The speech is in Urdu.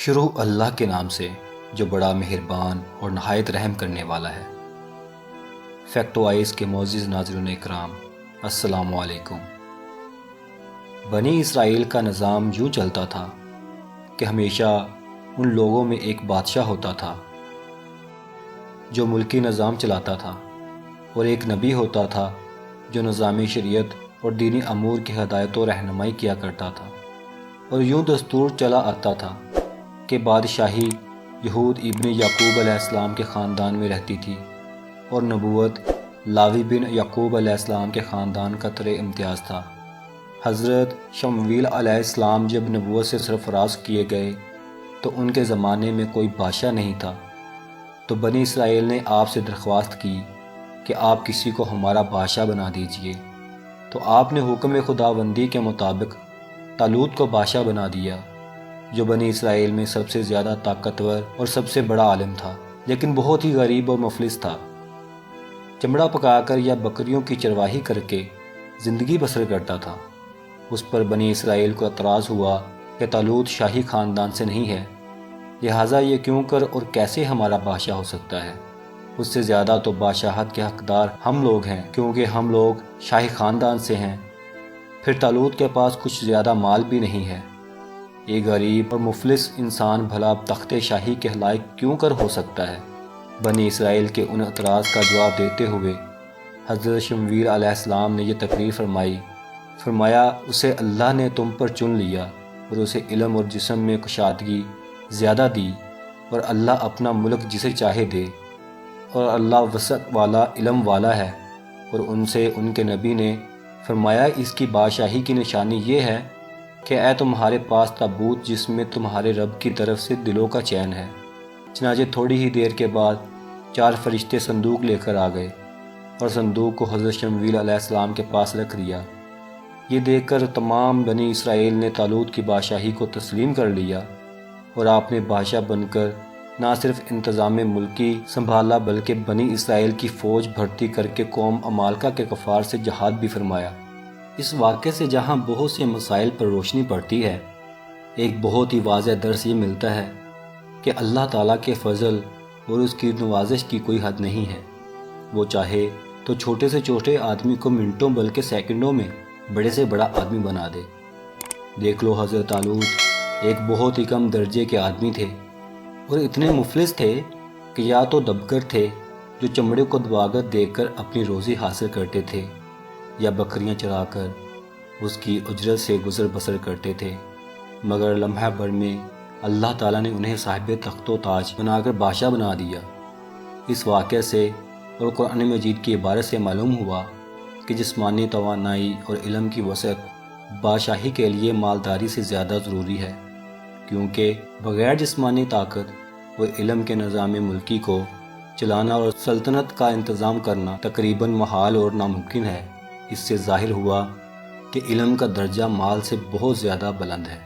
شروع اللہ کے نام سے جو بڑا مہربان اور نہایت رحم کرنے والا ہے۔ فیکٹ وائز کے معزز ناظرین اکرام، السلام علیکم۔ بنی اسرائیل کا نظام یوں چلتا تھا کہ ہمیشہ ان لوگوں میں ایک بادشاہ ہوتا تھا جو ملکی نظام چلاتا تھا، اور ایک نبی ہوتا تھا جو نظام شریعت اور دینی امور کی ہدایت و رہنمائی کیا کرتا تھا۔ اور یوں دستور چلا آتا تھا کہ بادشاہی یہود ابن یعقوب علیہ السلام کے خاندان میں رہتی تھی، اور نبوت لاوی بن یعقوب علیہ السلام کے خاندان کا تر امتیاز تھا۔ حضرت شمویل علیہ السلام جب نبوت سے سرفراز کیے گئے تو ان کے زمانے میں کوئی بادشاہ نہیں تھا، تو بنی اسرائیل نے آپ سے درخواست کی کہ آپ کسی کو ہمارا بادشاہ بنا دیجئے۔ تو آپ نے حکم خداوندی کے مطابق طالوت کو بادشاہ بنا دیا، جو بنی اسرائیل میں سب سے زیادہ طاقتور اور سب سے بڑا عالم تھا، لیکن بہت ہی غریب اور مفلس تھا۔ چمڑا پکا کر یا بکریوں کی چرواہی کر کے زندگی بسر کرتا تھا۔ اس پر بنی اسرائیل کو اعتراض ہوا کہ طالوت شاہی خاندان سے نہیں ہے، لہٰذا یہ کیوں کر اور کیسے ہمارا بادشاہ ہو سکتا ہے؟ اس سے زیادہ تو بادشاہت کے حقدار ہم لوگ ہیں، کیونکہ ہم لوگ شاہی خاندان سے ہیں۔ پھر طالوت کے پاس کچھ زیادہ مال بھی نہیں ہے۔ ایک غریب اور مفلس انسان بھلا تخت شاہی کے لائق کیوں کر ہو سکتا ہے؟ بنی اسرائیل کے ان اعتراض کا جواب دیتے ہوئے حضرت شمویل علیہ السلام نے یہ تقریر فرمایا اسے اللہ نے تم پر چن لیا اور اسے علم اور جسم میں کشادگی زیادہ دی، اور اللہ اپنا ملک جسے چاہے دے، اور اللہ وسعت والا علم والا ہے۔ اور ان سے ان کے نبی نے فرمایا اس کی بادشاہی کی نشانی یہ ہے کہ اے تمہارے پاس تابوت جس میں تمہارے رب کی طرف سے دلوں کا چین ہے۔ چنانچہ تھوڑی ہی دیر کے بعد 4 فرشتے صندوق لے کر آ گئے اور صندوق کو حضرت شمویل علیہ السلام کے پاس رکھ دیا۔ یہ دیکھ کر تمام بنی اسرائیل نے طالوت کی بادشاہی کو تسلیم کر لیا، اور آپ نے بادشاہ بن کر نہ صرف انتظام ملکی سنبھالا بلکہ بنی اسرائیل کی فوج بھرتی کر کے قوم عمالقہ کے کفار سے جہاد بھی فرمایا۔ اس واقعے سے جہاں بہت سے مسائل پر روشنی پڑتی ہے، ایک بہت ہی واضح درس یہ ملتا ہے کہ اللہ تعالیٰ کے فضل اور اس کی نوازش کی کوئی حد نہیں ہے۔ وہ چاہے تو چھوٹے سے چھوٹے آدمی کو منٹوں بلکہ سیکنڈوں میں بڑے سے بڑا آدمی بنا دے۔ دیکھ لو حضرت طالوت ایک بہت ہی کم درجے کے آدمی تھے، اور اتنے مفلس تھے کہ یا تو دبگر تھے جو چمڑے کو دبا کر دیکھ کر اپنی روزی حاصل کرتے تھے، یا بکریاں چرا کر اس کی اجرت سے گزر بسر کرتے تھے، مگر لمحہ بھر میں اللہ تعالیٰ نے انہیں صاحب تخت و تاج بنا کر بادشاہ بنا دیا۔ اس واقعے سے اور قرآن مجید کی عبارت سے معلوم ہوا کہ جسمانی توانائی اور علم کی وسعت بادشاہی کے لیے مالداری سے زیادہ ضروری ہے، کیونکہ بغیر جسمانی طاقت اور علم کے نظام ملکی کو چلانا اور سلطنت کا انتظام کرنا تقریباً محال اور ناممکن ہے۔ اس سے ظاہر ہوا کہ علم کا درجہ مال سے بہت زیادہ بلند ہے۔